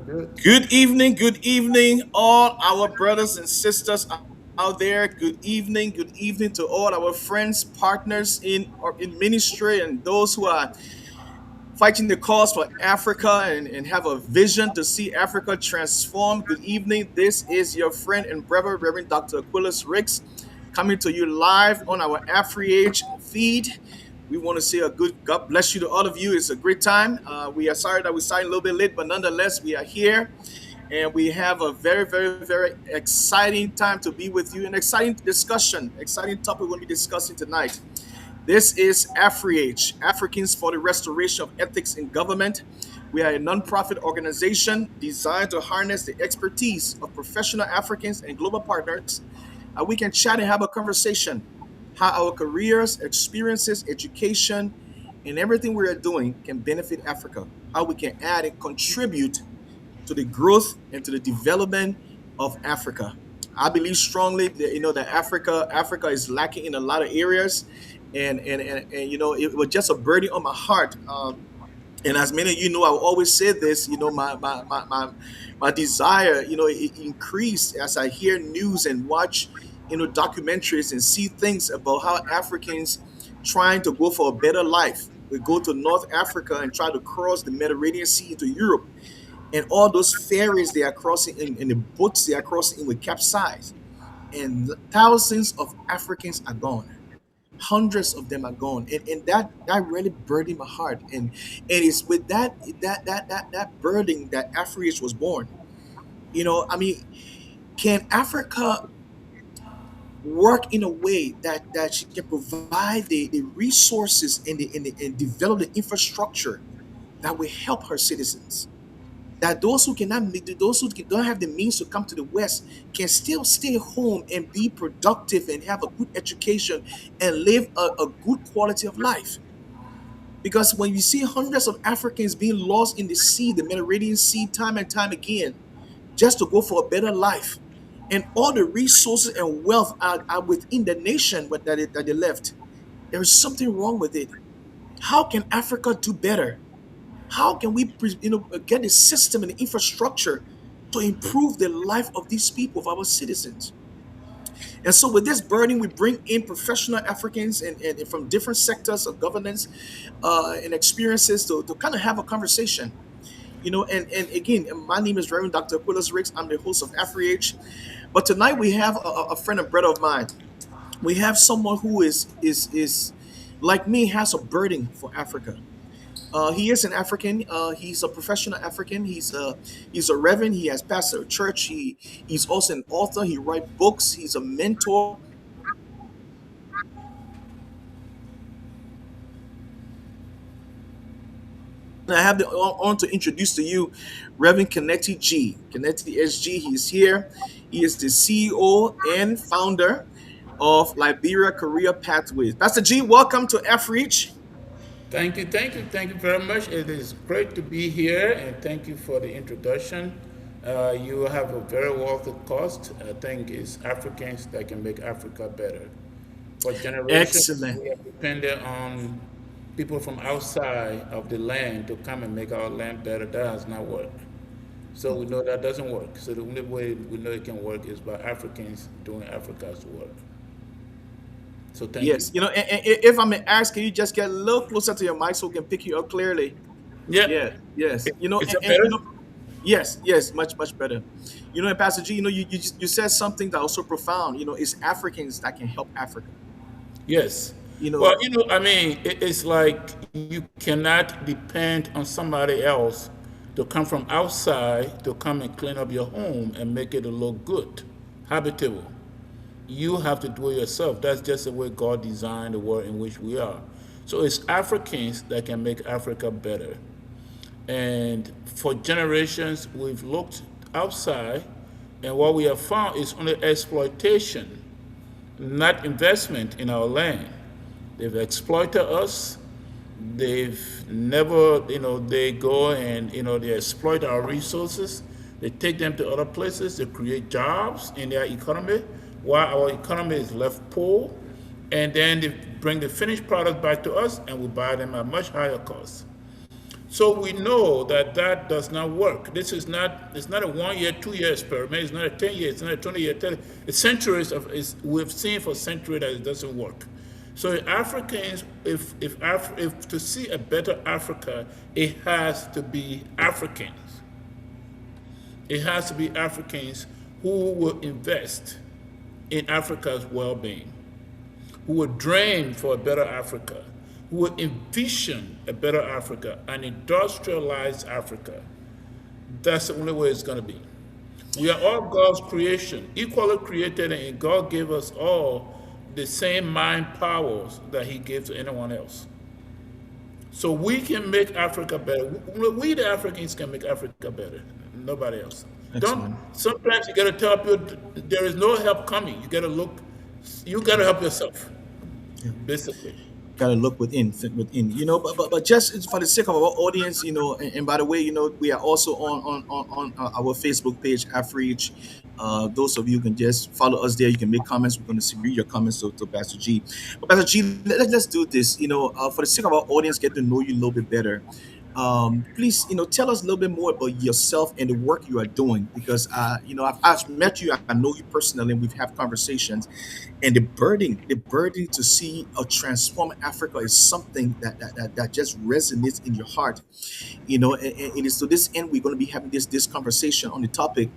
Good. Good evening, all our brothers and sisters out there. Good evening to all our friends, partners in ministry, and those who are fighting the cause for Africa and have a vision to see Africa transform. Good evening. This is your friend and brother, Reverend Dr. Aquilus Ricks, coming to you live on our AfriAge feed. We want to say a good God bless you to all of you. It's a great time. We are sorry that we started a little bit late, but nonetheless, we are here and we have a very, very, very exciting time to be with you. An exciting discussion, exciting topic we're going to be discussing tonight. This is AfriAge, Africans for the Restoration of Ethics in Government. We are a nonprofit organization designed to harness the expertise of professional Africans and global partners. We can chat and have a conversation how our careers, experiences, education, and everything we are doing can benefit Africa. How we can add and contribute to the growth and to the development of Africa. I believe strongly that that Africa is lacking in a lot of areas, and it was just a burden on my heart. And as many of you know, I always say this. My desire, it increased as I hear news and watch documentaries and see things about how Africans trying to go for a better life. We go to North Africa and try to cross the Mediterranean Sea into Europe, and all those ferries they are crossing in the boats they are crossing in with capsize, and thousands of Africans are gone. Hundreds of them are gone, and that really burdened my heart. And it's with that burden that Africa was born. I mean, can Africa work in a way that she can provide the resources and develop the infrastructure that will help her citizens, that those who cannot make those who don't have the means to come to the West can still stay home and be productive and have a good education and live a good quality of life. Because when you see hundreds of Africans being lost in the sea, the Mediterranean Sea, time and time again, just to go for a better life, and all the resources and wealth are within the nation that they left, there is something wrong with it. How can Africa do better? How can we get the system and the infrastructure to improve the life of these people, of our citizens? And so with this burden, we bring in professional Africans and from different sectors of governance and experiences to kind of have a conversation. And again, my name is Reverend Dr. Aquilus Ricks. I'm the host of AfriAge. But tonight we have a friend and brother of mine. We have someone who is like me, has a burden for Africa. He is an African. He's a professional African. He's a reverend. He has pastored a church. He's also an author. He writes books. He's a mentor. And I have the honor to introduce to you Reverend Kenety G. Kenety SG. He's here. He is the CEO and founder of Liberia Career Pathways. Pastor G, welcome to AfriReach. Thank you very much. It is great to be here, and thank you for the introduction. You have a very worthy cause. I think it's Africans that can make Africa better. For generations, Excellent. we have depended on people from outside of the land to come and make our land better. That has not worked. So we know that doesn't work. So the only way we know it can work is by Africans doing Africa's work. So thank you. Yes. If I may ask, can you just get a little closer to your mic so we can pick you up clearly? Yeah. Yeah, yes. Is that better? Yes, yes, much, much better. And Pastor G, you said something that was so profound. It's Africans that can help Africa. Yes. You Well, know, I mean, it's like you cannot depend on somebody else to come from outside to come and clean up your home and make it look good, habitable. You have to do it yourself. That's just the way God designed the world in which we are. So it's Africans that can make Africa better. And for generations, we've looked outside, and what we have found is only exploitation, not investment in our land. They've exploited us. They've never, they go and, they exploit our resources. They take them to other places. They create jobs in their economy while our economy is left poor. And then they bring the finished product back to us and we buy them at much higher cost. So we know that that does not work. This is not, it's not a 1 year, 2 year experiment. It's not a 10 year, it's not a 20 year, 30. It's centuries of, we've seen for centuries that it doesn't work. So Africans, if to see a better Africa, it has to be Africans. It has to be Africans who will invest in Africa's well-being, who will dream for a better Africa, who will envision a better Africa, an industrialized Africa. That's the only way it's going to be. We are all God's creation, equally created, and God gave us all the same mind powers that He gives to anyone else. So we can make Africa better. We, the Africans, can make Africa better. Nobody else. Don't. Excellent. Sometimes you got to tell people there is no help coming. You got to look. You got to help yourself, basically. Gotta look within, think within, but just for the sake of our audience, and by the way, we are also on our Facebook page, AfReach. Those of you can just follow us there. You can make comments. We're going to read your comments to Pastor G. But Pastor G, let's do this. For the sake of our audience, get to know you a little bit better. Please, tell us a little bit more about yourself and the work you are doing, because I've met you, I know you personally, and we've had conversations. And the burden to see a transform Africa is something that just resonates in your heart. And it is to this end we're going to be having this conversation on the topic,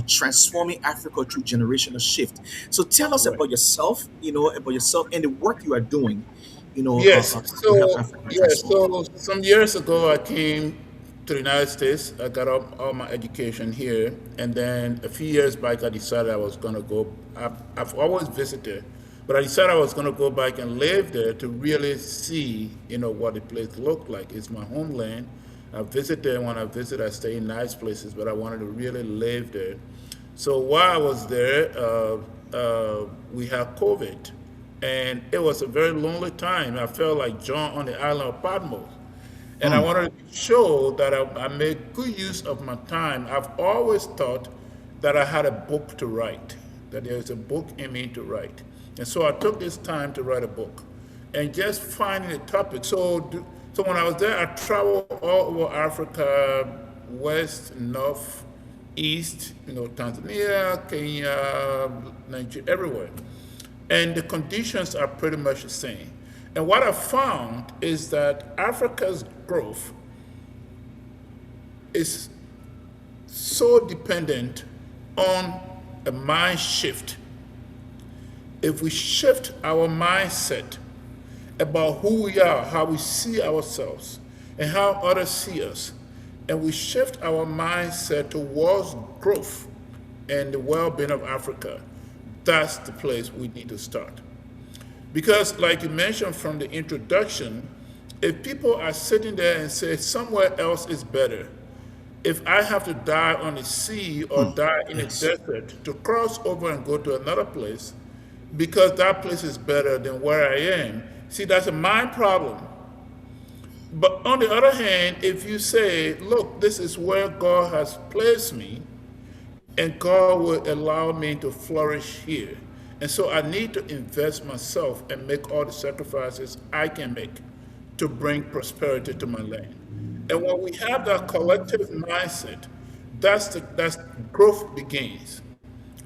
transforming Africa through generational shift. So tell us Right. about yourself and the work you are doing, Yes. to help So Africa yeah. transform. So some years ago, I came to the United States. I got all my education here, and then a few years back, I decided I was going to go. I've always visited, but I decided I was going to go back and live there to really see, what the place looked like. It's my homeland. I visit there. When I visit, I stay in nice places, but I wanted to really live there. So while I was there, we had COVID, and it was a very lonely time. I felt like John on the island of Patmos. And I Mm, wanted to show that I made good use of my time. I've always thought that I had a book to write, that there is a book in me to write. And so I took this time to write a book and just finding a topic. So when I was there, I traveled all over Africa, west, north, east, Tanzania, Kenya, Nigeria, everywhere. And the conditions are pretty much the same. And what I found is that Africa's growth is so dependent on a mind shift. If we shift our mindset about who we are, how we see ourselves, and how others see us, and we shift our mindset towards growth and the well being of Africa, that's the place we need to start. Because, like you mentioned from the introduction, if people are sitting there and say somewhere else is better, if I have to die on the sea or mm, die in a yes. desert to cross over and go to another place because that place is better than where I am, see, that's a mind problem. But on the other hand, if you say, look, this is where God has placed me, and God will allow me to flourish here. And so I need to invest myself and make all the sacrifices I can make to bring prosperity to my land. And when we have that collective mindset, that's growth begins.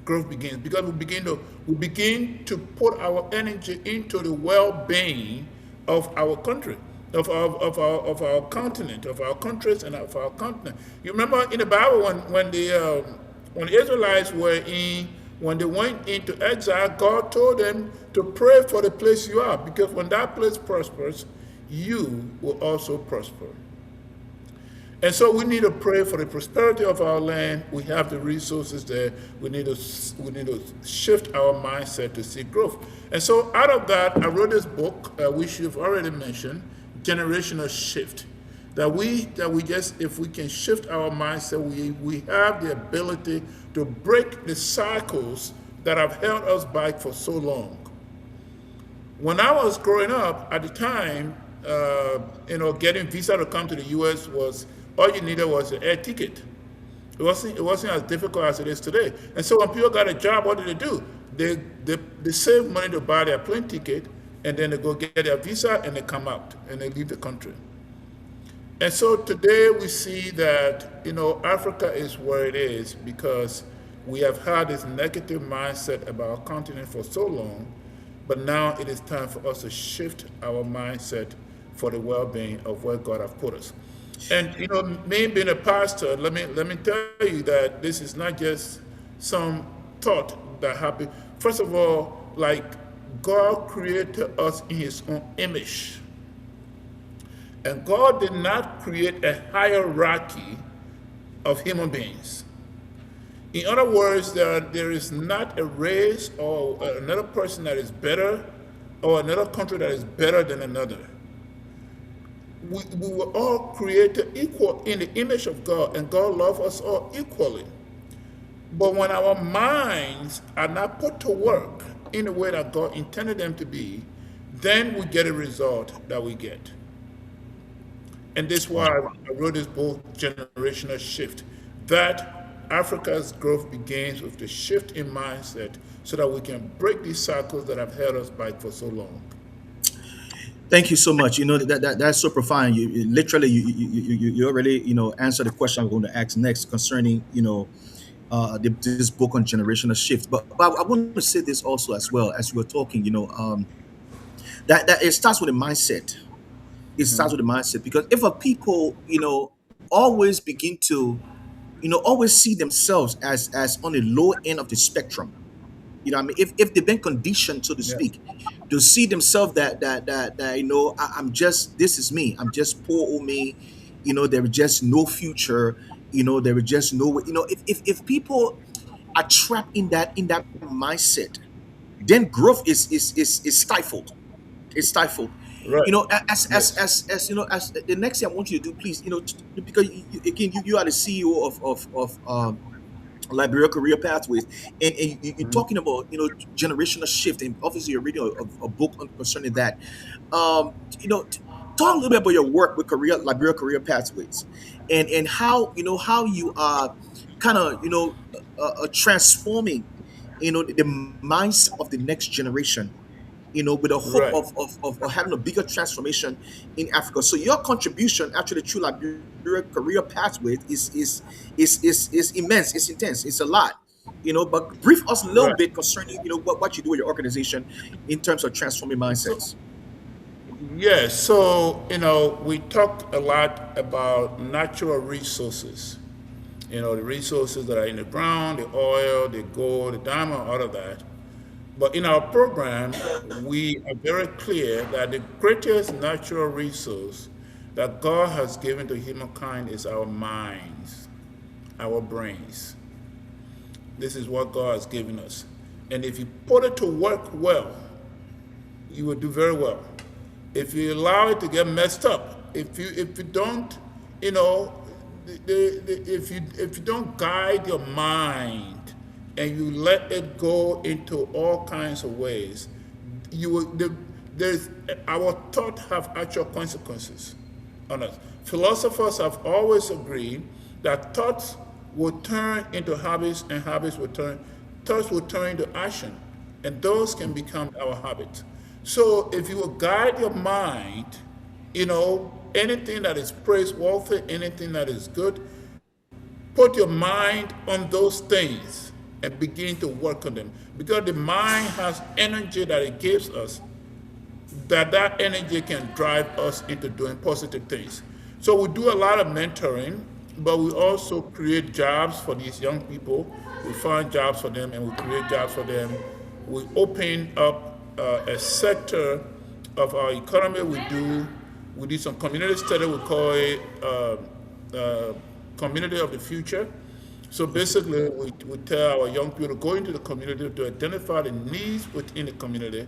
Growth begins because we begin to put our energy into the well-being of our country, of our continent, of our countries, and of our continent. You remember in the Bible when the Israelites were in when they went into exile, God told them to pray for the place you are, because when that place prospers, you will also prosper. And so we need to pray for the prosperity of our land. We have the resources there. We need to shift our mindset to see growth. And so out of that, I wrote this book, which you've already mentioned, Generational Shift. That we just, if we can shift our mindset, we have the ability to break the cycles that have held us back for so long. When I was growing up, at the time, getting visa to come to the U.S. was all you needed was an air ticket. It wasn't as difficult as it is today. And so when people got a job, what did they do? They save money to buy their plane ticket, and then they go get their visa and they come out and they leave the country. And so today we see that, Africa is where it is because we have had this negative mindset about our continent for so long, but now it is time for us to shift our mindset for the well-being of where God has put us. And me being a pastor, let me tell you that this is not just some thought that happened. First of all, like God created us in His own image. And God did not create a hierarchy of human beings. In other words, there is not a race or another person that is better or another country that is better than another. We were all created equal in the image of God, and God loves us all equally. But when our minds are not put to work in the way that God intended them to be, then we get a result that we get. And this is why I wrote this book, Generational Shift. That Africa's growth begins with the shift in mindset so that we can break these cycles that have held us back for so long. Thank you so much. That's so profound. Literally you already answered the question I'm going to ask next concerning this book on generational shift. But I want to say this also as well as you were talking. That it starts with a mindset. It starts with a mindset because if a people always begin to always see themselves as on the low end of the spectrum. What I mean, if they've been conditioned, so to Yes, speak, to see themselves that I'm just, this is me. I'm just poor old me. There is just no future. There is just no way. If people are trapped in that mindset, then growth is stifled. It's stifled. right. As Yes, as the next thing I want you to do, please, because again, you are the CEO of Liberia Career Pathways, and you're talking about generational shift, and obviously you're reading a book concerning that. Um, you know, t- Talk a little bit about your work with Liberia Career Pathways, and how how you are kind of transforming the mindset of the next generation, with a hope right. of having a bigger transformation in Africa. So your contribution actually through Liberia Career Pathways is immense, it's intense, it's a lot. But brief us a little Right. bit concerning what you do with your organization in terms of transforming So, mindsets. yes, so, we talk a lot about natural resources. The resources that are in the ground, the oil, the gold, the diamond, all of that. But in our program, we are very clear that the greatest natural resource that God has given to humankind is our minds, our brains. This is what God has given us. And if you put it to work well, you will do very well. If you allow it to get messed up, if you don't, you know, if you don't guide your mind and you let it go into all kinds of ways, you will. There's our thought have actual consequences on us. Philosophers have always agreed that thoughts will turn into habits, and thoughts will turn into action, and those can become our habits. So if you will guide your mind, anything that is praiseworthy, anything that is good, put your mind on those things and begin to work on them. Because the mind has energy that it gives us, that energy can drive us into doing positive things. So we do a lot of mentoring, but we also create jobs for these young people. We find jobs for them and we create jobs for them. We open up a sector of our economy. We do some community study. We call it community of the future. So basically, we tell our young people to go into the community to identify the needs within the community,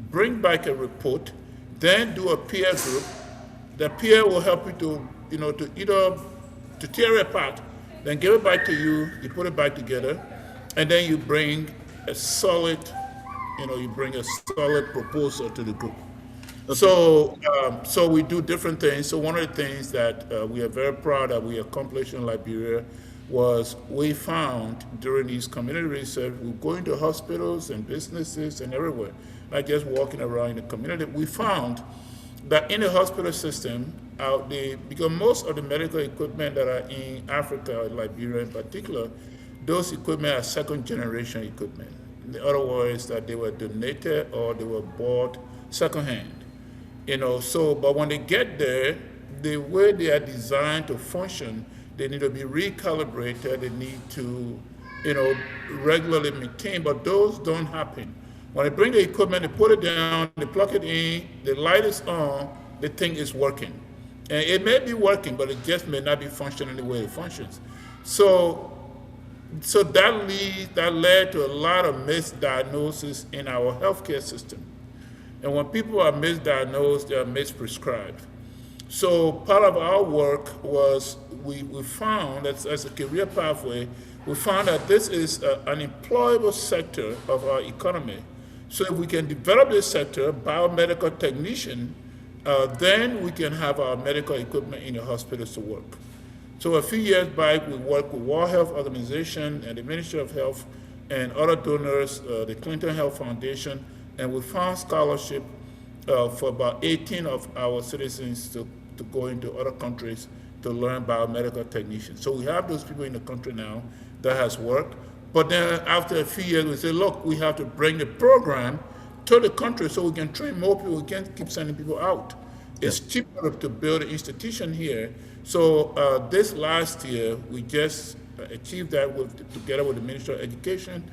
bring back a report, then do a peer group. The peer will help you to either to tear it apart, then give it back to you. You put it back together, and then a solid, you bring a solid proposal to the group. Okay. So we do different things. So one of the things that we are very proud that we accomplished in Liberia was we found during these community research, we go into hospitals and businesses and everywhere, not just walking around in the community. We found that in the hospital system, out there because most of the medical equipment that are in Africa, Liberia in particular, those equipment are second generation equipment. In other words, that they were donated or they were bought secondhand. So but when they get there, the way they are designed to function, they need to be recalibrated. They need to, you know, regularly maintained. But those don't happen. When they bring the equipment, they put it down, they plug it in, the light is on, the thing is working. And it may be working, but it just may not be functioning the way it functions. So that led to a lot of misdiagnosis in our healthcare system. And when people are misdiagnosed, they are misprescribed. So part of our work was we found that as a career pathway, we found that this is an employable sector of our economy. So if we can develop this sector, biomedical technician, then we can have our medical equipment in the hospitals to work. So a few years back, we worked with World Health Organization and the Ministry of Health and other donors, the Clinton Health Foundation, and we found scholarship for about 18 of our citizens to go into other countries to learn biomedical technicians. So we have those people in the country now that has worked. But then after a few years, we say, look, we have to bring the program to the country so we can train more people. We can't keep sending people out. Yeah. It's cheaper to build an institution here. So this last year, we just achieved that together with the Ministry of Education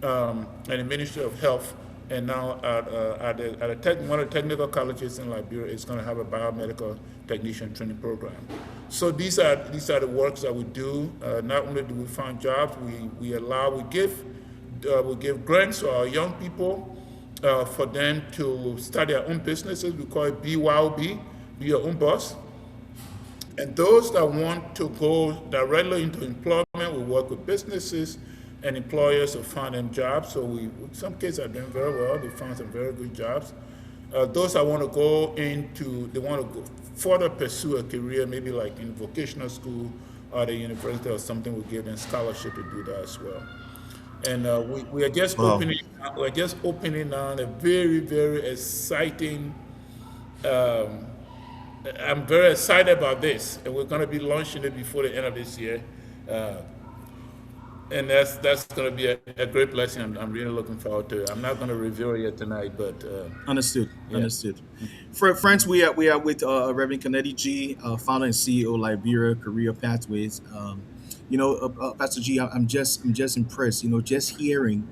and the Ministry of Health. And now one of the technical colleges in Liberia is going to have a biomedical technician training program. So these are the works that we do. Not only do we find jobs, we give grants to our young people for them to start their own businesses. We call it BYOB, be your own boss. And those that want to go directly into employment, we work with businesses and employers to find them jobs. So in some cases, are doing very well. They find some very good jobs. Those that want to they want to go further pursue a career, maybe like in vocational school or the university or something, we give them scholarship to do that as well. And we are just Wow. opening on a very, very exciting. Um, I'm very excited about this, and we're going to be launching it before the end of this year. Uh, and that's going to be a great blessing. I'm really looking forward to it. I'm not going to reveal it yet tonight, but Understood. yeah, Understood. Friends, we are with Reverend Kenety G, founder and CEO of Liberia Career Pathways. Pastor G, I'm just impressed. Just hearing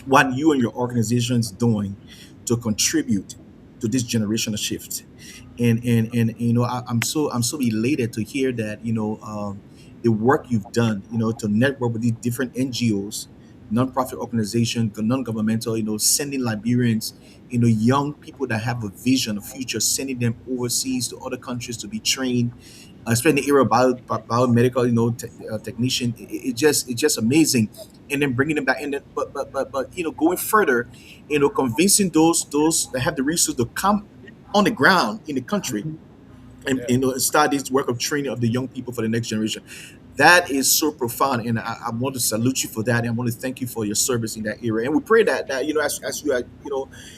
what you and your organization's doing to contribute to this generational shift. And I'm so elated to hear that the work you've done to network with these different NGOs, nonprofit organization, non-governmental, sending Liberians, young people that have a vision, a future, sending them overseas to other countries to be trained, especially in the era of biomedical, technician. It's just amazing. And then bringing them back in, but going further, convincing those that have the resources to come on the ground in the country and yeah. start this work of training of the young people for the next generation. That is so profound, and I want to salute you for that. And I want to thank you for your service in that area. And we pray that as you are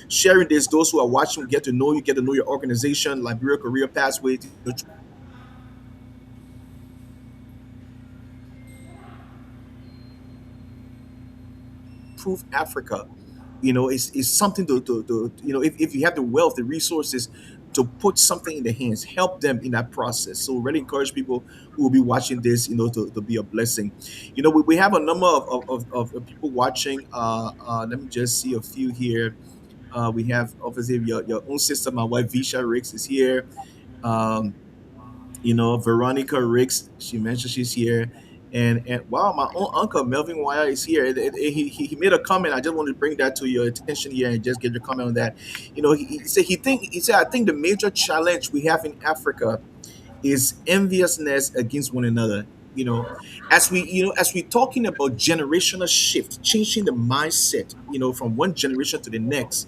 sharing this, those who are watching get to know you, get to know your organization, Liberia Career Pathway, to improve Africa. Is something to if you have the wealth, the resources to put something in their hands, help them in that process. So really encourage people who will be watching this, to be a blessing. We have a number of people watching. Let me just see a few here. We have obviously your own sister, my wife Visha Ricks is here. Um, Veronica Ricks, she mentioned she's here. And wow, my own uncle Melvin Wire is here. He made a comment. I just wanted to bring that to your attention here and just get your comment on that. He said I think the major challenge we have in Africa is enviousness against one another. As we talking about generational shift, changing the mindset, from one generation to the next.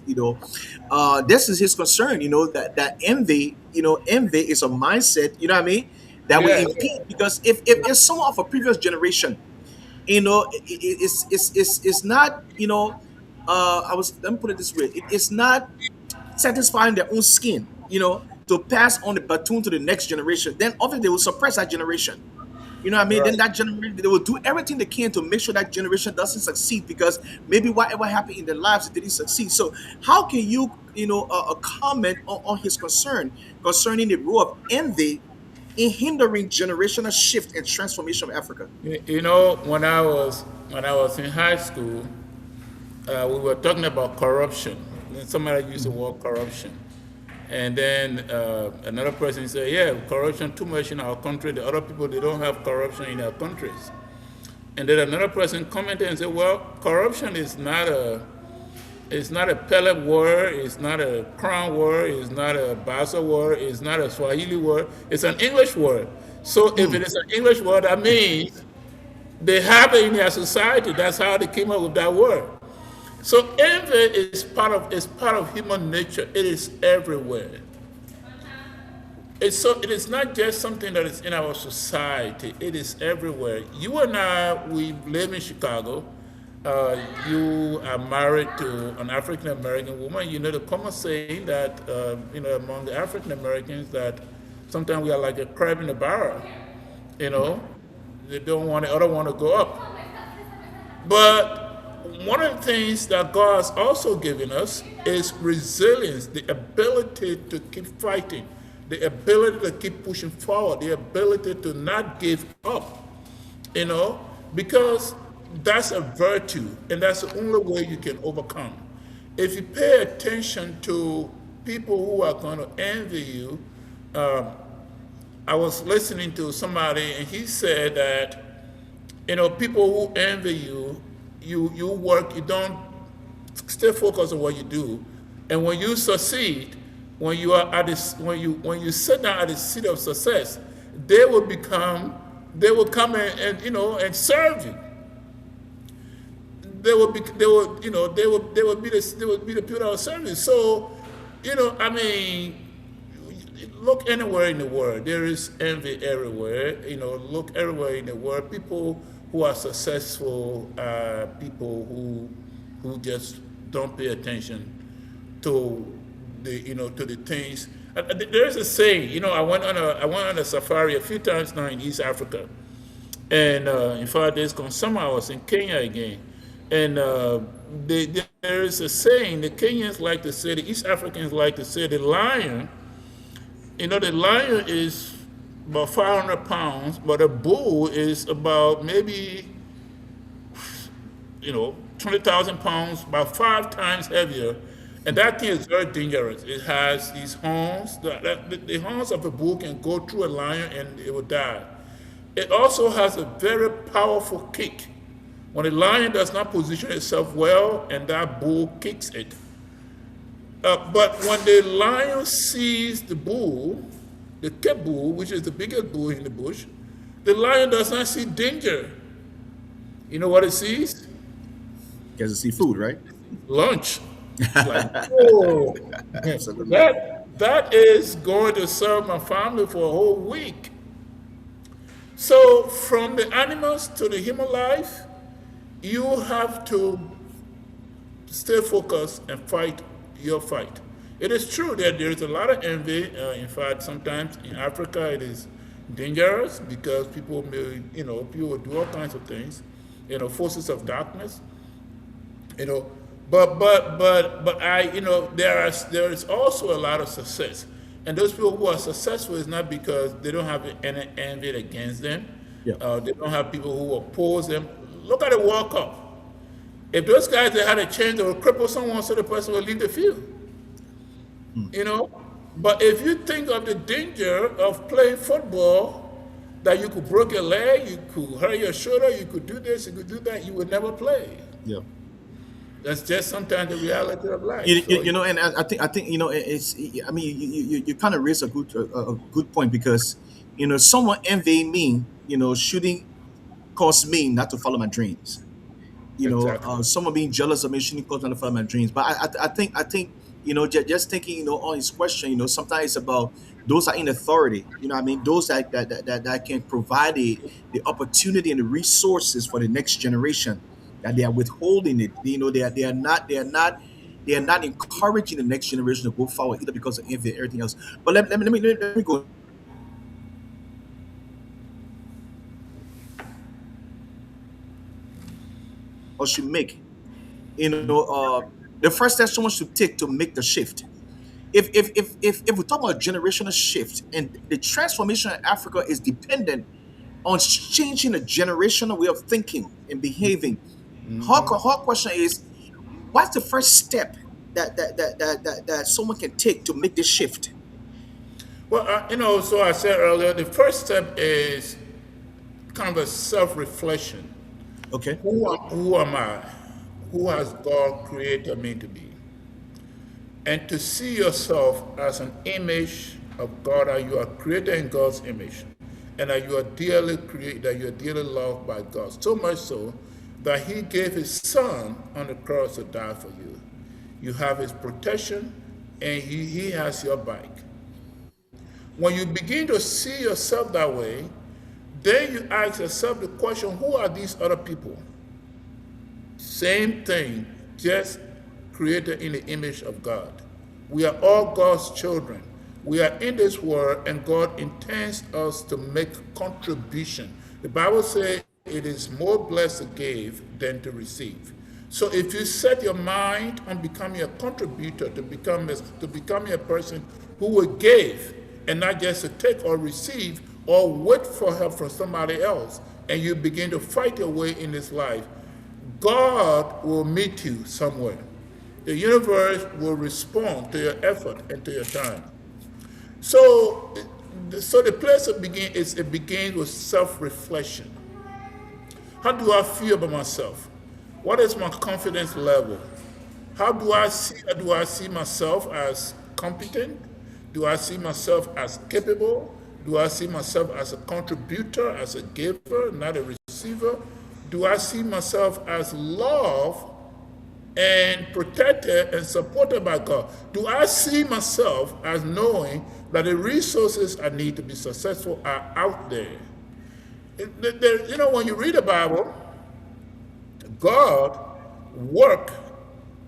This is his concern. That envy is a mindset. You know what I mean? That will Yeah, impede, because if someone of a previous generation, it's not, I was let me put it this way, it's not satisfying their own skin. to pass on the baton to the next generation, then often they will suppress that generation. You know what I mean? Then Right. that generation, they will do everything they can to make sure that generation doesn't succeed, because maybe whatever happened in their lives, it didn't succeed. So how can you, comment on his concern concerning the role of envy in hindering generational shift and transformation of Africa? You know, when I was in high school, we were talking about corruption. And somebody used the Mhm. word corruption, and then another person said, "Yeah, corruption too much in our country. The other people they don't have corruption in their countries." And then another person commented and said, "Well, corruption is not a it's not a Pellet word, it's not a Crown word, it's not a Basa word, it's not a Swahili word, it's an English word. So if it Mm. is an English word, that means they have it in their society. That's how they came up with that word. So envy is part of human nature. It is everywhere. It is not just something that is in our society. It is everywhere. You and I, we live in Chicago. You are married to an African American woman. You know the common saying that among the African Americans that sometimes we are like a crab in a barrel. You know, they don't want the other one to go up. But one of the things that God has also given us is resilience, the ability to keep fighting, the ability to keep pushing forward, the ability to not give up, because that's a virtue and that's the only way you can overcome. If you pay attention to people who are going to envy you, I was listening to somebody and he said that people who envy you, you work, you don't stay focused on what you do, and when you succeed, when you are at this, when you sit down at the seat of success, they will come and serve you. They will be the people that will serve you. So, I mean, look anywhere in the world. There is envy everywhere. Look everywhere in the world. People who are successful are people who just don't pay attention to the things. There's a saying. I went on a safari a few times now in East Africa, and in fact, this summer I was in Kenya again, and there is a saying. The Kenyans like to say, the East Africans like to say, the lion. The lion is about 500 pounds, but a bull is about maybe 20,000 pounds, about 5 times heavier. And that thing is very dangerous. It has these horns. The horns of a bull can go through a lion and it will die. It also has a very powerful kick. When a lion does not position itself well and that bull kicks it, but when the lion sees the bull, the kept bull, which is the biggest bull in the bush, the lion does not see danger. You know what it sees? Because it's seafood, right? Lunch. It's like, whoa, Absolutely. that is going to serve my family for a whole week. So from the animals to the human life, you have to stay focused and fight your fight. It is true that there is a lot of envy. In fact, sometimes in Africa it is dangerous because people will do all kinds of things, forces of darkness, you know. But there is also a lot of success, and those people who are successful is not because they don't have any envy against them. Yeah. They don't have people who oppose them. Look at the World Cup. If those guys they had a chance, they would cripple someone so the person would leave the field. Mm. You know. But if you think of the danger of playing football, that you could break your leg, you could hurt your shoulder, you could do this, you could do that, you would never play. Yeah. That's just sometimes the reality of life. You, you, So you know, and I think it's. I mean, you kind of raise a good point, because someone envying me, shouldn't cause me not to follow my dreams. exactly. Someone being jealous of me shouldn't cause me to follow my dreams. But I think just thinking on his question, sometimes it's about those are in authority. I mean, those that can provide the opportunity and the resources for the next generation, that they are withholding it. They are not They are not encouraging the next generation to go forward either because of envy and everything else. But let me go or should make. The first step someone should take to make the shift. If we talk about generational shift and the transformation in Africa is dependent on changing the generational way of thinking and behaving. Her question is, what's the first step that someone can take to make this shift? Well, so I said earlier, the first step is kind of a self-reflection. Okay. Who am I? Who has God created me to be? And to see yourself as an image of God, that you are created in God's image, and that you are dearly created, that you are dearly loved by God. So much so that He gave His Son on the cross to die for you. You have His protection, and He has your back. When you begin to see yourself that way, then you ask yourself the question, who are these other people? Same thing, just created in the image of God. We are all God's children. We are in this world, and God intends us to make contribution. The Bible says it is more blessed to give than to receive. So if you set your mind on becoming a contributor, to becoming a person who will give and not just to take or receive or wait for help from somebody else, and you begin to fight your way in this life, God will meet you somewhere. The universe will respond to your effort and to your time. So, so the place it begins with self-reflection. How do I feel about myself? What is my confidence level? Do I see myself as competent? Do I see myself as capable? Do I see myself as a contributor, as a giver, not a receiver? Do I see myself as loved and protected and supported by God? Do I see myself as knowing that the resources I need to be successful are out there? When you read the Bible, God work.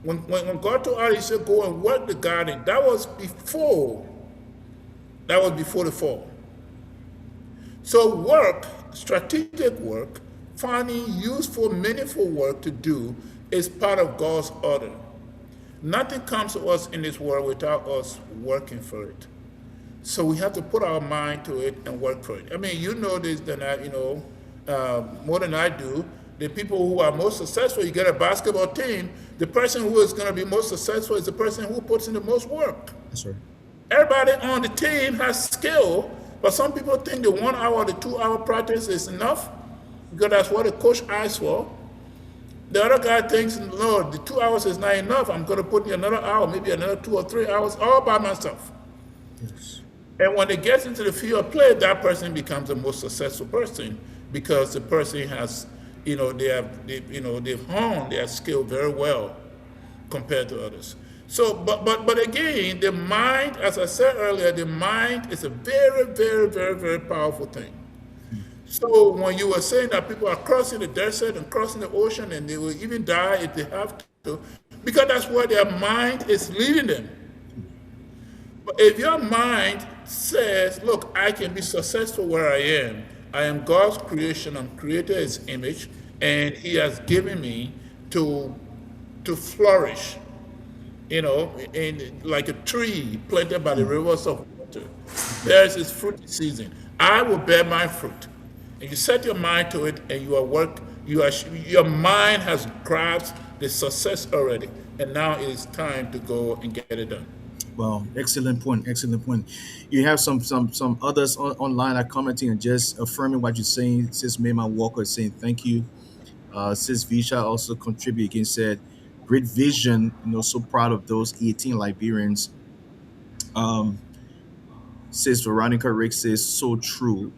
When God told Adam, He said, "Go and work the garden." That was before the fall. So work, strategic work, finding useful, meaningful work to do is part of God's order. Nothing comes to us in this world without us working for it. So we have to put our mind to it and work for it. I mean, you know this than more than I do. The people who are most successful, you get a basketball team, the person who is going to be most successful is the person who puts in the most work. That's right. Everybody on the team has skill, but some people think the 1 hour or the 2 hour practice is enough because that's what the coach asks for. The other guy thinks, no, the 2 hours is not enough. I'm going to put in another hour, maybe another 2 or 3 hours all by myself. Yes. And when it gets into the field of play, that person becomes the most successful person because the person has, they've honed their skill very well compared to others. So, but again, the mind, as I said earlier, the mind is a very, very, very, very powerful thing. So when you were saying that people are crossing the desert and crossing the ocean and they will even die if they have to, because that's where their mind is leading them. But if your mind says, look, I can be successful where I am God's creation, I'm created His image, and He has given me to flourish, in like a tree planted by the rivers of water. There's its fruit season. I will bear my fruit. And you set your mind to it, and your mind has grasped the success already, and now it is time to go and get it done. Well, excellent point. Excellent point. You have some others online are commenting and just affirming what you're saying. Sis Mayma Walker is saying thank you. Sis Visha also contributed again, said great vision. So proud of those 18 Liberians. Um, Sis Veronica Rick says so true.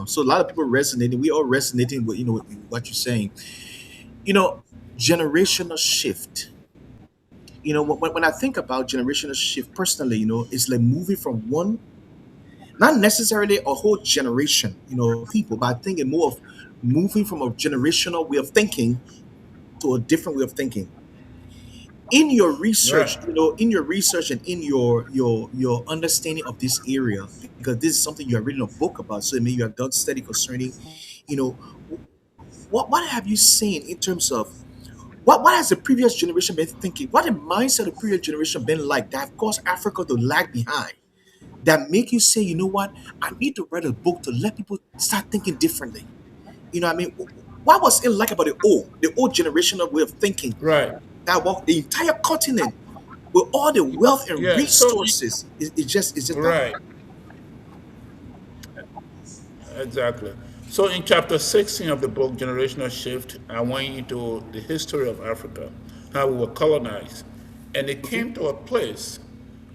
So a lot of people resonating. We all resonating with with what you're saying. You know, generational shift. When I think about generational shift personally, it's like moving from one, not necessarily a whole generation, people, but I think it more of moving from a generational way of thinking to a different way of thinking. In your research, Right. in your research and in your understanding of this area, because this is something you are reading a book about, so maybe you have done study concerning, you know, what have you seen in terms of what has the previous generation been thinking? What the mindset of the previous generation been like that have caused Africa to lag behind? That make you say, you know what, I need to write a book to let people start thinking differently. You know what I mean? What was it like about the old generational way of thinking Right. that walked the entire continent with all the wealth and Yeah. So, resources? It's just that. right. Exactly. So in chapter 16 of the book, Generational Shift, I went into the history of Africa, how we were colonized. And it Okay. came to a place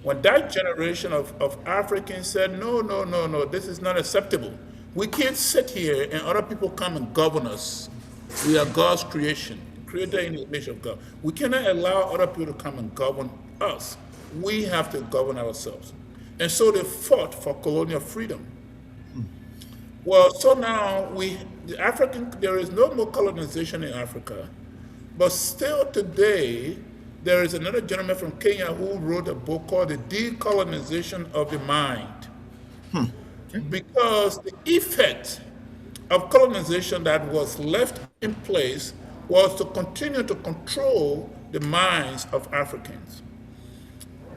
when that generation of Africans said, no, no, no, no, this is not acceptable. We can't sit here and other people come and govern us. We are God's creation, created in the image of God. We cannot allow other people to come and govern us. We have to govern ourselves. And so they fought for colonial freedom. Well, so now the African, there is no more colonization in Africa, but still today, there is another gentleman from Kenya who wrote a book called The Decolonization of the Mind, Okay. because the effect of colonization that was left in place was to continue to control the minds of Africans.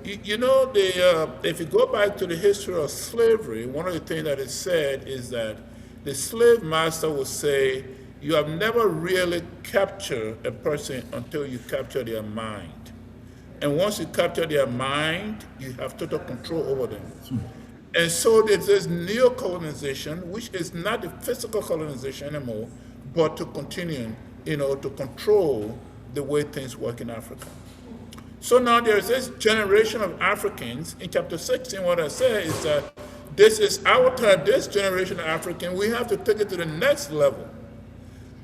If you go back to the history of slavery, one of the things that is said is that the slave master will say, you have never really captured a person until you capture their mind. And once you capture their mind, you have total control over them. And so there's this neo-colonization, which is not the physical colonization anymore, but to continue, to control the way things work in Africa. So now there's this generation of Africans. In chapter 16, what I say is that this is our time, this generation of African, we have to take it to the next level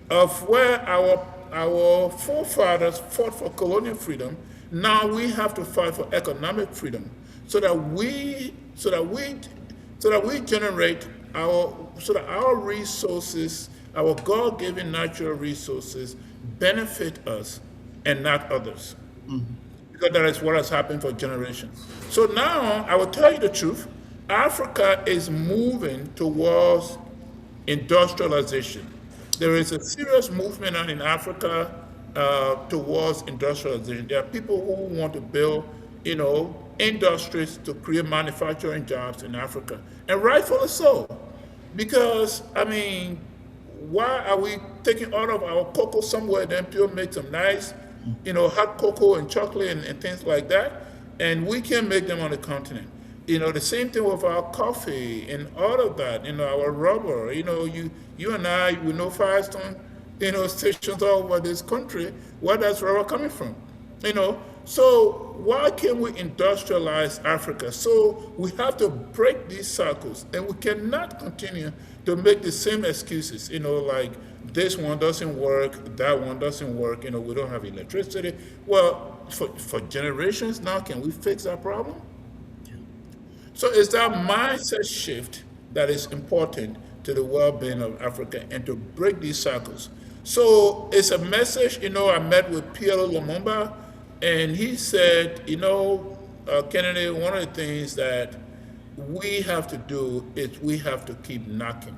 of where our forefathers fought for colonial freedom. Now we have to fight for economic freedom so that we generate so that our resources, our God-given natural resources, benefit us and not others, because that is what has happened for generations. So now, I will tell you the truth, Africa is moving towards industrialization. There is a serious movement on in Africa towards industrialization. There are people who want to build, industries to create manufacturing jobs in Africa, and rightfully so, because I mean, why are we taking all of our cocoa somewhere, then people make some nice, hot cocoa and chocolate and things like that, and we can make them on the continent. The same thing with our coffee and all of that, our rubber, you and I, we know Firestone, stations all over this country, where that's rubber coming from, you know. So why can't we industrialize Africa? So we have to break these cycles, and we cannot continue to make the same excuses, like this one doesn't work, that one doesn't work, we don't have electricity. Well, for generations now, can we fix that problem? So it's that mindset shift that is important to the well-being of Africa and to break these cycles. So it's a message, I met with Pierre Lumumba, and he said, Kennedy, one of the things that we have to do is we have to keep knocking,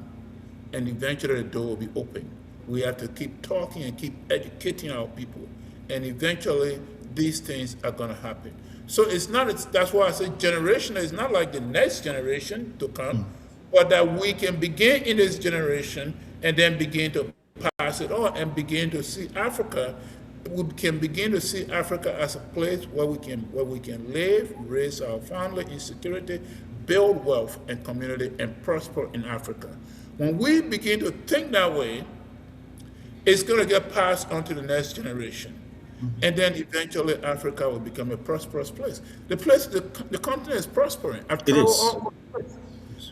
and eventually the door will be open. We have to keep talking and keep educating our people, and eventually these things are going to happen. So it's not, that's why I say generational is not like the next generation to come, but that we can begin in this generation and then begin to pass it on and begin to see Africa. We can begin to see Africa as a place where we can live, raise our family in security, build wealth and community, and prosper in Africa. When we begin to think that way, it's going to get passed on to the next generation. And then eventually Africa will become a prosperous place. The continent is prospering. I've It traveled is. all over the place.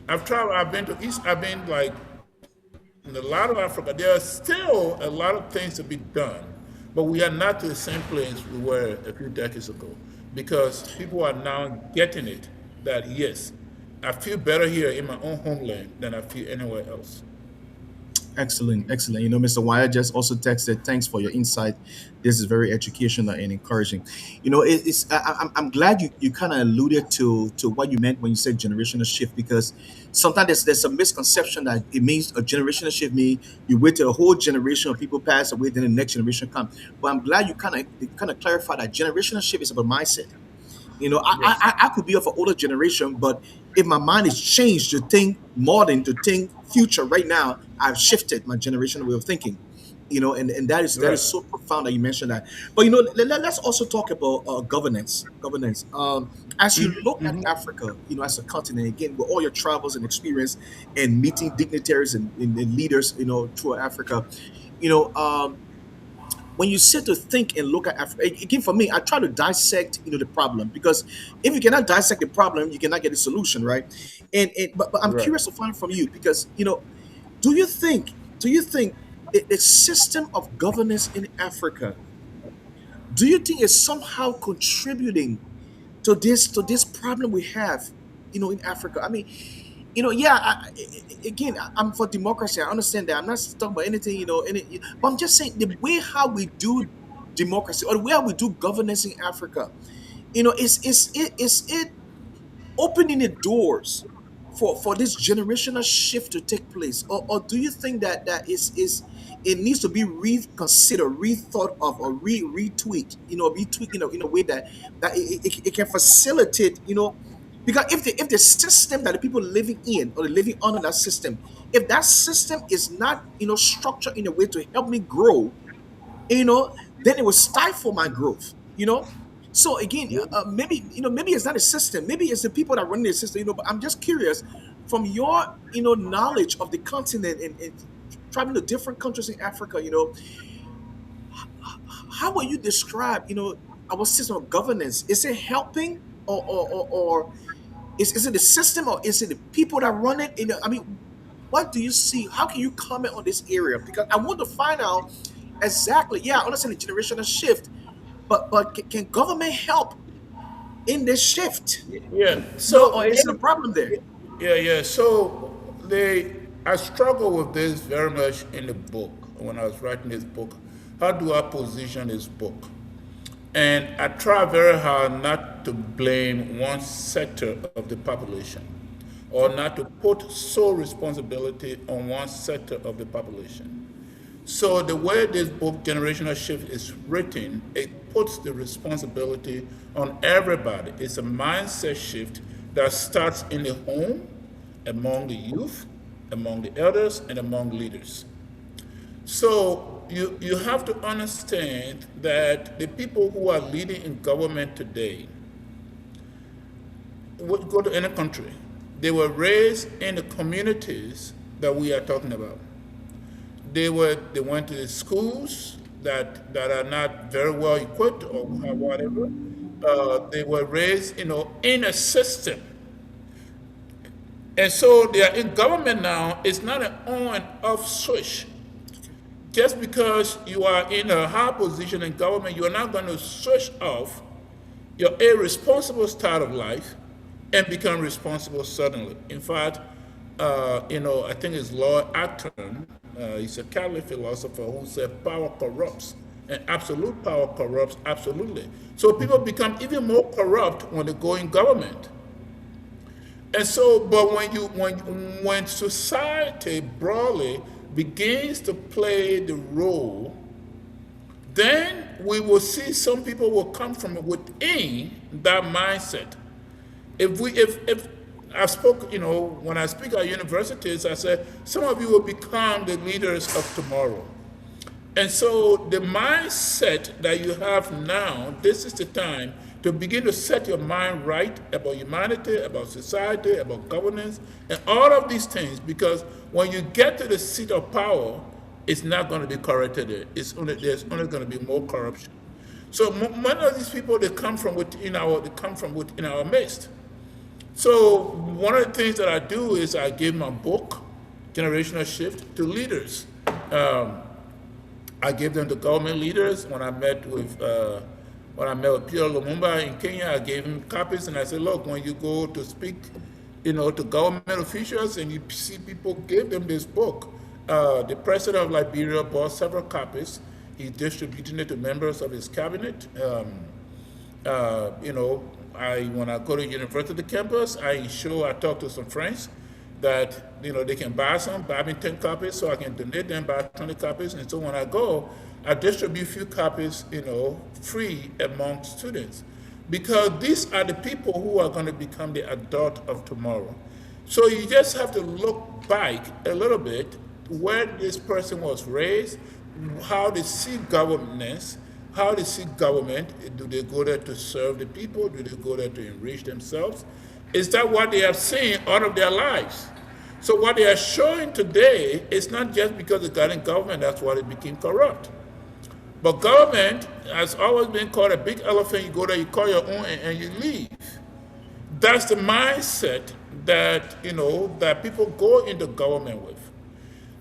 I've been to East, I've been like in a lot of Africa. There are still a lot of things to be done, but we are not to the same place we were a few decades ago, because people are now getting it that yes, I feel better here in my own homeland than I feel anywhere else. Excellent, excellent. Mr. Wyatt just also texted, "Thanks for your insight. This is very educational and encouraging." I'm glad you kind of alluded to what you meant when you said generational shift, because sometimes there's a misconception that it means a generational shift means you wait till a whole generation of people pass away, then the next generation come. But I'm glad you kind of clarified that generational shift is about mindset. Yes. I could be of an older generation, but if my mind is changed to think modern, to think future right now, I've shifted my generational way of thinking. And that is Right. so profound that you mentioned that. But let's also talk about governance. Governance. As you look at Africa, as a continent, again, with all your travels and experience and meeting dignitaries and leaders, through Africa, you know, um, when you sit to think and look at Africa, again, for me, I try to dissect, the problem, because if you cannot dissect the problem, you cannot get a solution, right? But I'm Right. curious to find from you, because do you think a system of governance in Africa, do you think is somehow contributing to this problem we have, in Africa? I mean, yeah. Again, I'm for democracy. I understand that. I'm not talking about anything, but I'm just saying the way how we do democracy, or the way how we do governance in Africa, is it opening the doors for this generational shift to take place, or do you think that is it needs to be reconsidered, rethought of, or retweaked, retweaked, in a way that it can facilitate, because if the system that the people living in, or living under that system, if that system is not, structured in a way to help me grow, then it will stifle my growth. So again, maybe, maybe it's not a system, maybe it's the people that run the system, but I'm just curious, from your, knowledge of the continent, and traveling to different countries in Africa, how will you describe, our system of governance? Is it helping, or is it the system, or is it the people that run it? I mean, what do you see? How can you comment on this area? Because I want to find out exactly. Yeah, I understand the generational shift, but can government help in this shift? Yeah. Or So is it a problem there? yeah. So I struggle with this very much in the book when I was writing this book. How do I position this book? And I try very hard not to blame one sector of the population, or not to put sole responsibility on one sector of the population. So the way this book, Generational Shift, is written, it puts the responsibility on everybody. It's a mindset shift that starts in the home, among the youth, among the elders, and among leaders. So you have to understand that the people who are leading in government today would go to any country. They were raised in the communities that we are talking about. They went to the schools that are not very well equipped or whatever. They were raised, in a system, and so they are in government now. It's not an on and off switch. Just because you are in a high position in government, you are not going to switch off your irresponsible start of life and become responsible suddenly. In fact, I think it's Lord Acton, he's a Catholic philosopher who said power corrupts, and absolute power corrupts absolutely. So people become even more corrupt when they go in government. And so, but when society broadly begins to play the role, then we will see some people will come from within that mindset. If I spoke, when I speak at universities, I said some of you will become the leaders of tomorrow. And so the mindset that you have now, this is the time to begin to set your mind right about humanity, about society, about governance, and all of these things. Because when you get to the seat of power, it's not going to be corrected. There's only going to be more corruption. So many of these people, they come from within our midst. So one of the things that I do is I give my book, Generational Shift, to leaders. Um, I gave them to government leaders. When I met with Peter Lumumba in Kenya, I gave him copies, and I said, look, when you go to speak, to government officials and you see people, give them this book. The president of Liberia bought several copies. He's distributing it to members of his cabinet. You know, when I go to university campus, I talk to some friends that they can buy me 10 copies, so I can donate them, buy 20 copies, and so when I go, I distribute a few copies, free among students, because these are the people who are going to become the adult of tomorrow. So you just have to look back a little bit where this person was raised, how they see governance, how they see government. Do they go there to serve the people? Do they go there to enrich themselves? Is that what they have seen all of their lives? So what they are showing today is not just because they got in government, that's why it became corrupt. But government has always been called a big elephant. You go there, you call your own, and you leave. That's the mindset that that people go into government with.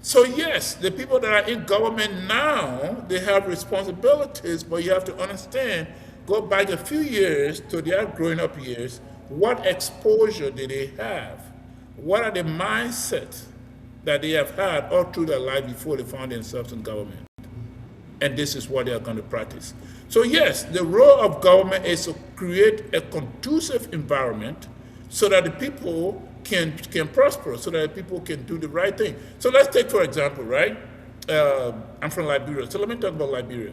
So yes, the people that are in government now, they have responsibilities, but you have to understand, go back a few years to their growing up years, what exposure did they have? What are the mindsets that they have had all through their life before they found themselves in government? And this is what they are going to practice. So yes, the role of government is to create a conducive environment so that the people can prosper, so that people can do the right thing. So let's take, for example, right? I'm from Liberia, so let me talk about Liberia.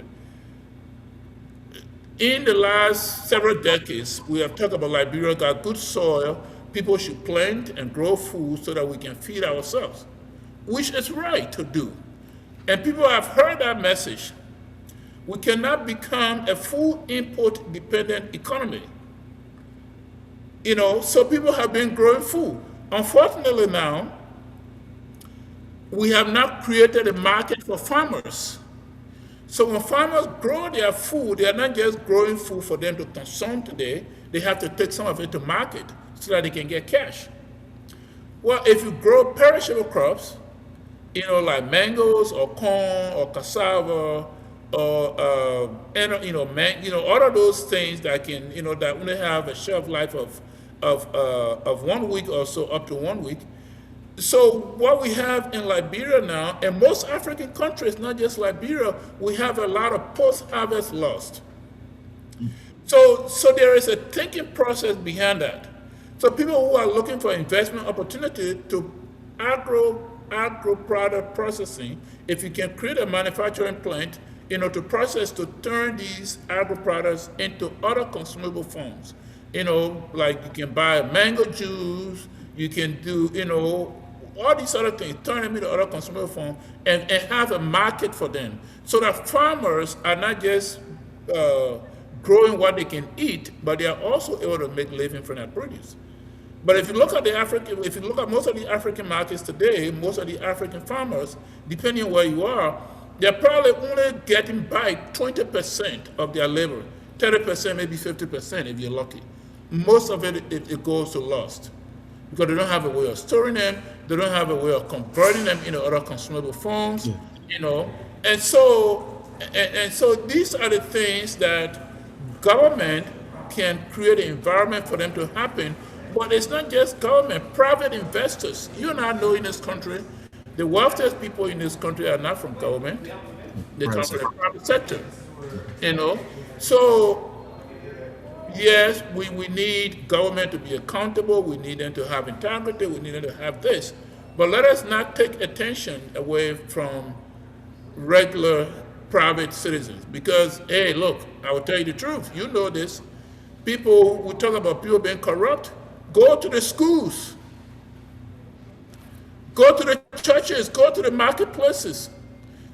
In the last several decades, we have talked about Liberia got good soil, people should plant and grow food so that we can feed ourselves, which is right to do. And people have heard that message. We cannot become a full import dependent economy. So people have been growing food. Unfortunately now, we have not created a market for farmers. So when farmers grow their food, they are not just growing food for them to consume today, they have to take some of it to market so that they can get cash. Well, if you grow perishable crops, like mangoes or corn or cassava or all of those things that can, that only have a shelf life of 1 week or so, up to 1 week. So what we have in Liberia now, and most African countries, not just Liberia, we have a lot of post-harvest loss. So there is a thinking process behind that. So people who are looking for investment opportunity to agro product processing, if you can create a manufacturing plant, to process, to turn these agro products into other consumable forms. Like you can buy mango juice, you can do, all these other things, turn them into other consumable forms and have a market for them. So that farmers are not just growing what they can eat, but they are also able to make a living from that produce. But if you look at most of the African markets today, most of the African farmers, depending on where you are, they're probably only getting back 20% of their labor, 30%, maybe 50% if you're lucky. Most of it goes to lost because they don't have a way of storing them, they don't have a way of converting them into other consumable forms, And so these are the things that government can create an environment for them to happen. But it's not just government, private investors. You and I know in this country, the wealthiest people in this country are not from government. They come from the private sector. So yes, we need government to be accountable. We need them to have integrity. We need them to have this. But let us not take attention away from regular private citizens. Because, hey, look, I will tell you the truth. You know this. We talk about people being corrupt. Go to the schools. Go to the churches. Go to the marketplaces.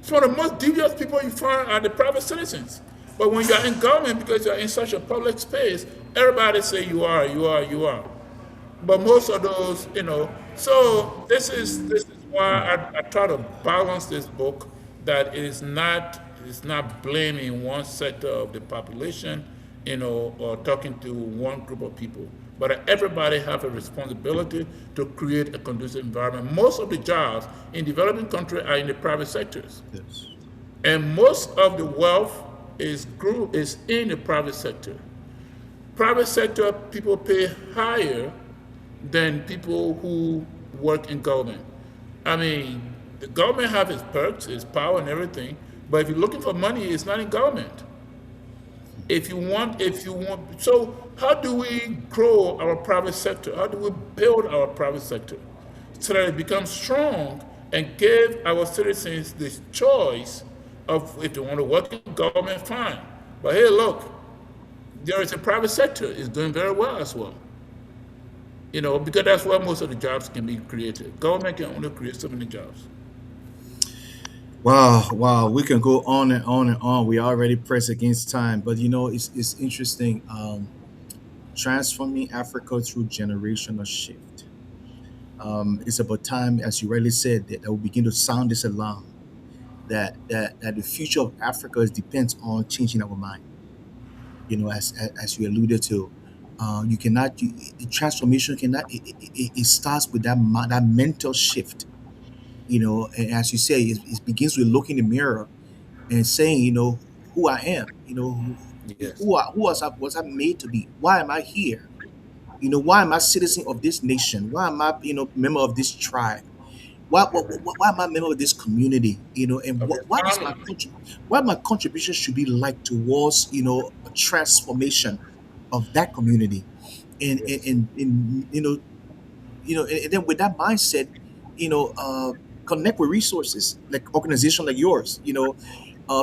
Some of the most devious people you find are the private citizens. But when you're in government, because you're in such a public space, everybody say you are. But most of those, So this is why I try to balance this book, that it's not blaming one sector of the population, or talking to one group of people. But everybody have a responsibility to create a conducive environment. Most of the jobs in developing countries are in the private sectors. Yes. And most of the wealth is in the private sector. Private sector people pay higher than people who work in government. I mean, The government have its perks, its power, and everything. But if you're looking for money, it's not in government. If you want, so how do we grow our private sector? How do we build our private sector so that it becomes strong and give our citizens the choice of if they want to work in government, fine. But hey, look, there is a private sector is doing very well as well. Because that's where most of the jobs can be created. Government can only create so many jobs. Wow, wow, we can go on and on and on. We already press against time, but it's interesting. Transforming Africa through generational shift. It's about time, as you rightly said, that we begin to sound this alarm that the future of Africa depends on changing our mind. As you alluded to, you cannot the transformation cannot it starts with that mental shift. And as you say, it begins with looking in the mirror and saying, who I am. Yes. Who was I made to be? Why am I here? Why am I citizen of this nation? Why am I member of this tribe? Why am I a member of this community? And Of what your what is my family. what my contribution should be like towards a transformation of that community, Yes. and and then with that mindset, you know, uh, connect with resources like organization like yours,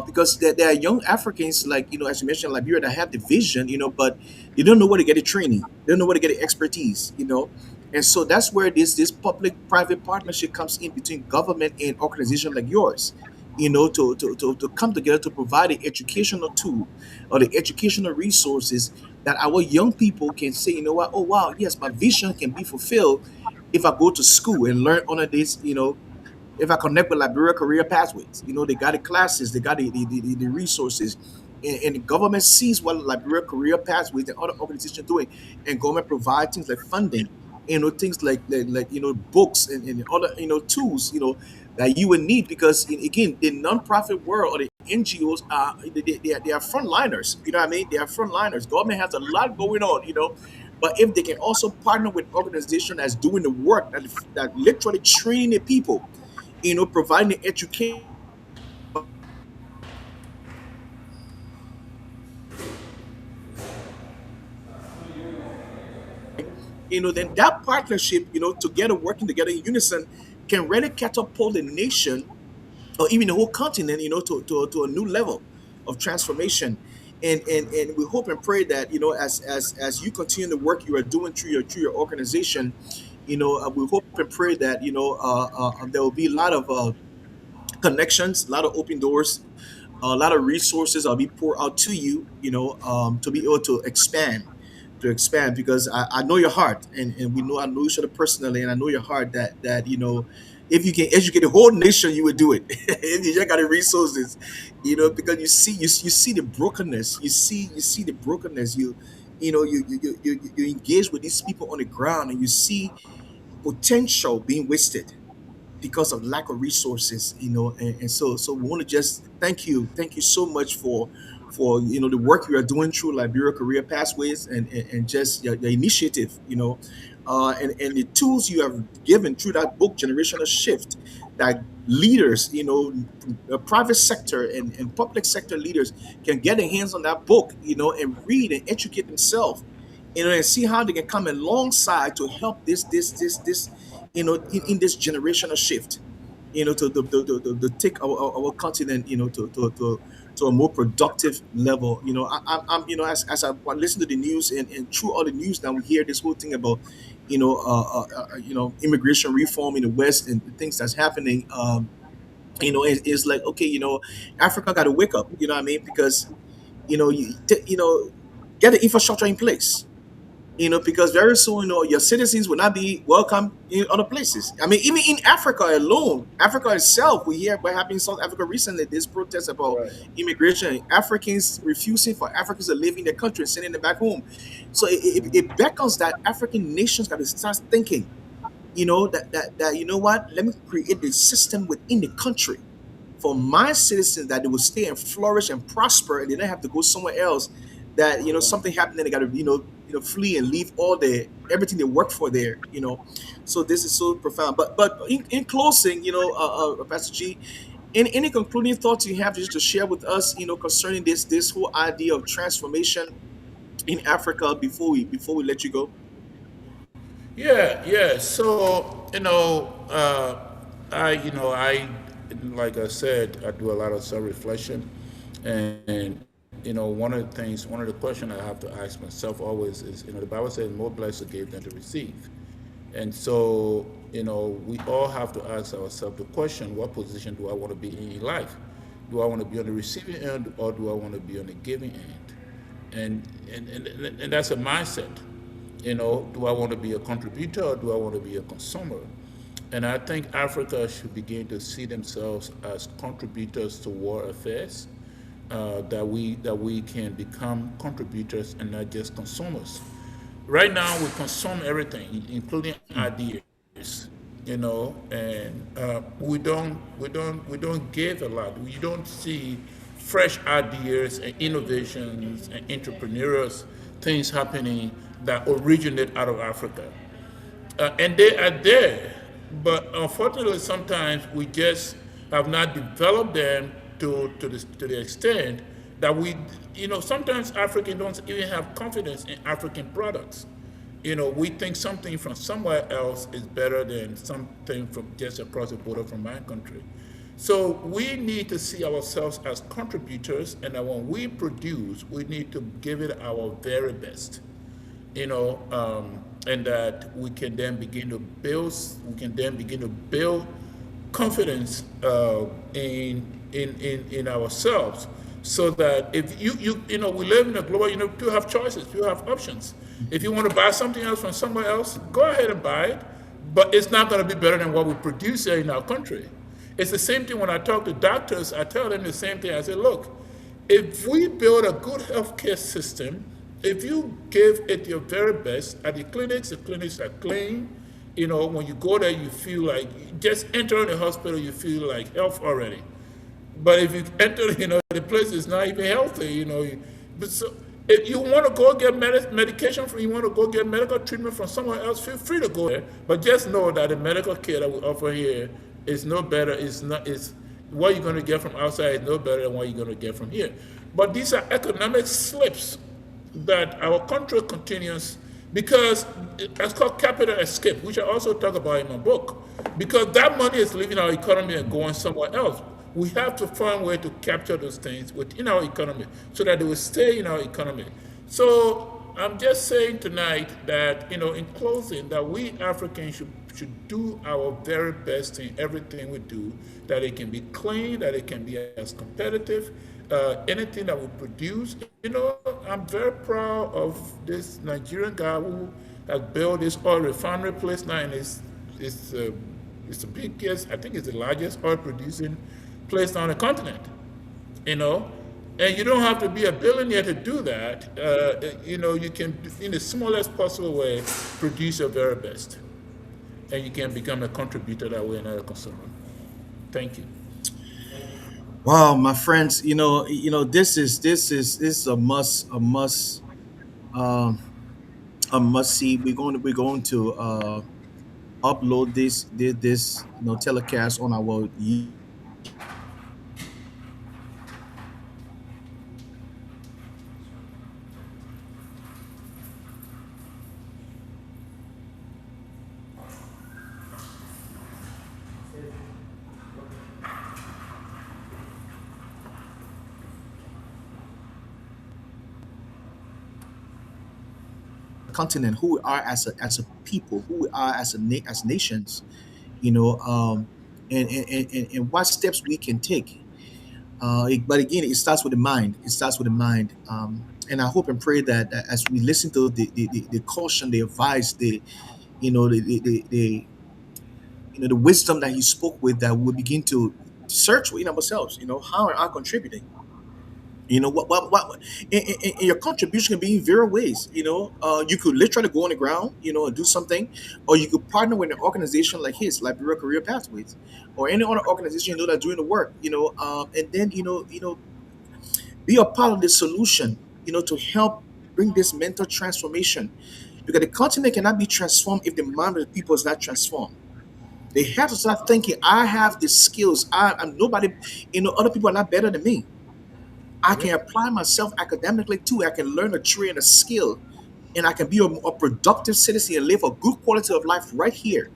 because there are young Africans, like, as you mentioned, Liberia, that have the vision, but they don't know where to get the training, they don't know where to get the expertise. And so that's where this public-private partnership comes in between government and organization like yours, to come together to provide the educational tool or the educational resources that our young people can say, what, oh wow, yes, my vision can be fulfilled if I go to school and learn under this, if I connect with Liberia Career Pathways. They got the classes, they got the resources. And the government sees what Liberia Career Pathways and other organizations doing, and government provide things like funding, things like books and other tools that you would need, because again, the nonprofit world or the NGOs are they are frontliners. You know what I mean? They are frontliners. Government has a lot going on, but if they can also partner with organization that's doing the work, that literally training the people, providing the education, then that partnership, together, working together in unison, can really catapult the nation or even the whole continent, to a new level of transformation. And we hope and pray that, as you continue the work you are doing through your organization, we hope and pray that there will be a lot of connections, a lot of open doors, a lot of resources will be poured out to you, to be able to expand, because I know your heart, and I know each other personally, and I know your heart that if you can educate the whole nation, you would do it. If you just got the resources, because you see the brokenness, you see the brokenness, you engage with these people on the ground, and you see potential being wasted because of lack of resources, and so we want to just thank you so much for the work you are doing through Liberia Career Pathways, and just your initiative, and the tools you have given through that book, Generational Shift, that leaders, private sector and public sector leaders can get their hands on that book, and read and educate themselves, and see how they can come alongside to help this in this generational shift, to take our continent, to a more productive level. I'm as I listen to the news, and through all the news now, we hear this whole thing about immigration reform in the West and the things that's happening. It's like, okay, Africa got to wake up. You know what I mean? Because get the infrastructure in place, because very soon, your citizens will not be welcome in other places. I mean, even in Africa alone, Africa itself, we hear what happened in South Africa recently, this protest about Right. immigration, Africans refusing for Africans to live in their country and sending them back home. So it beckons that African nations got to start thinking, that what, let me create the system within the country for my citizens, that they will stay and flourish and prosper, and they don't have to go somewhere else. That something happened, and they got to flee and leave all the everything they work for there. So this is so profound. But in closing, Pastor G, any concluding thoughts you have just to share with us, concerning this whole idea of transformation in Africa before we let you go? Yeah, yeah. So like I said, I do a lot of self-reflection, and one of the questions I have to ask myself always is, the Bible says, "More blessed to give than to receive," and so we all have to ask ourselves the question: what position do I want to be in life? Do I want to be on the receiving end, or do I want to be on the giving end? And that's a mindset. Do I want to be a contributor, or do I want to be a consumer? And I think Africa should begin to see themselves as contributors to world affairs, that we can become contributors and not just consumers. Right now, we consume everything, including ideas, and we don't give a lot. We don't see fresh ideas and innovations and entrepreneurs things happening that originate out of Africa, and they are there. But unfortunately, sometimes we just have not developed them to the extent that sometimes Africans don't even have confidence in African products. We think something from somewhere else is better than something from just across the border from my country. So we need to see ourselves as contributors, and that when we produce, we need to give it our very best, and that we can then begin to build confidence in ourselves, so that if we live in a global, people have choices, people have options. If you want to buy something else from somewhere else, go ahead and buy it, but it's not going to be better than what we produce here in our country. It's the same thing when I talk to doctors. I tell them the same thing. I say, look, if we build a good healthcare system, if you give it your very best at the clinics are clean. When you go there, you feel like just entering the hospital, you feel like health already. But if you enter, the place is not even healthy. But so if you want to go get medication from, you want to go get medical treatment from somewhere else, feel free to go there. But just know that the medical care that we offer here is no better. It's not. It's what you're going to get from outside is no better than what you're going to get from here. But these are economic slips that our country continues, because it's called capital escape, which I also talk about in my book, because that money is leaving our economy and going somewhere else. We have to find a way to capture those things within our economy so that they will stay in our economy. So I'm just saying tonight that, in closing, that we Africans should do our very best in everything we do, that it can be clean, that it can be as competitive. Anything that we produce, I'm very proud of this Nigerian guy who has built this oil refinery place now, and it's the biggest, I think it's the largest oil producing place on the continent, you know. And you don't have to be a billionaire to do that. You can, in the smallest possible way, produce your very best. And you can become a contributor that way, not a consumer. Thank you. Wow, my friends, this is um, a must see. We're going to upload this telecast on our continent, who we are as a people, who we are as nations, you know, um, and what steps we can take. But again, it starts with the mind. It starts with the mind. And I hope and pray that as we listen to the caution, the advice, the wisdom that he spoke with, that we'll begin to search within ourselves. How are I contributing? And your contribution can be in various ways. You could literally go on the ground, and do something, or you could partner with an organization like his, Liberia Career Pathways, or any other organization that are doing the work. And then be a part of the solution. To help. bring this mental transformation, because the continent cannot be transformed if the mind of the people is not transformed. They have to start thinking, I have the skills. I'm nobody, other people are not better than me. I Yep. can apply myself academically too. I can learn a trade and a skill, and I can be a productive citizen and live a good quality of life right here.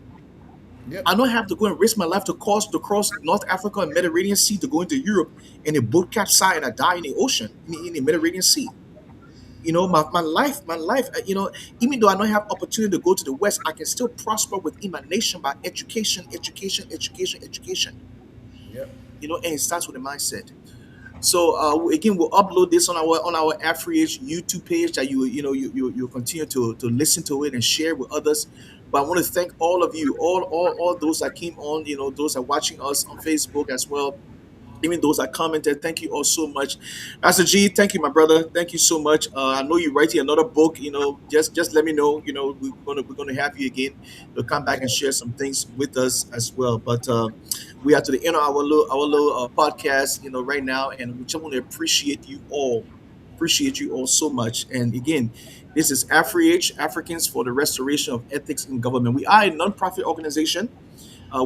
Yep. I don't have to go and risk my life to cross North Africa and Mediterranean Sea to go into Europe, and a boat capsize and I die in the ocean, in the Mediterranean Sea. My life, even though I don't have opportunity to go to the West, I can still prosper within my nation by education, education, education, education. Yep. And it starts with a mindset. So again, we'll upload this on our AfriH YouTube page that you continue to listen to it and share with others. But I want to thank all of you, all those that came on, those that are watching us on Facebook as well, even those that commented. Thank you all so much. Pastor G, thank you, my brother. Thank you so much. I know you're writing another book. Just let me know. We're gonna have you again to come back and Yeah. share some things with us as well. But we are to the end of our little podcast, right now, and we just want to appreciate you all so much. And again, this is AfriH, Africans for the Restoration of Ethics in Government. We are a non-profit organization.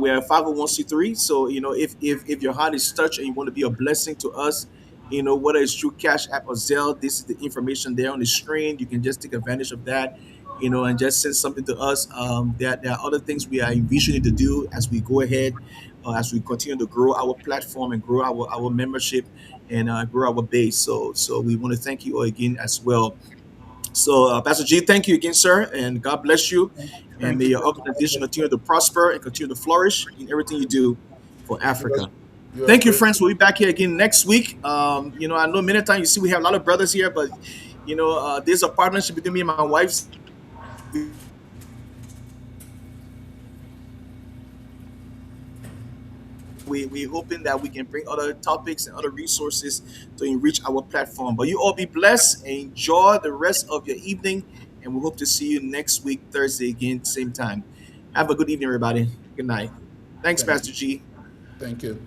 We are a 501c3. So, if your heart is touched and you want to be a blessing to us, whether it's through Cash App or Zelle, this is the information there on the screen. You can just take advantage of that, and just send something to us. There are other things we are envisioning to do as we go ahead, as we continue to grow our platform and grow our membership, and grow our base. So we want to thank you all again as well. So, Pastor G, thank you again, sir, and God bless you. And Thank may you. your organization continue to prosper and continue to flourish in everything you do for You are, Africa. you are Thank you, great. friends. We'll be back here again next week. I know many times you see we have a lot of brothers here, but there's a partnership between me and my wife. We're hoping that we can bring other topics and other resources to enrich our platform. But you all be blessed and enjoy the rest of your evening. And we hope to see you next week, Thursday, again, same time. Have a good evening, everybody. Good night. Thanks, Thank Pastor you. G. Thank you.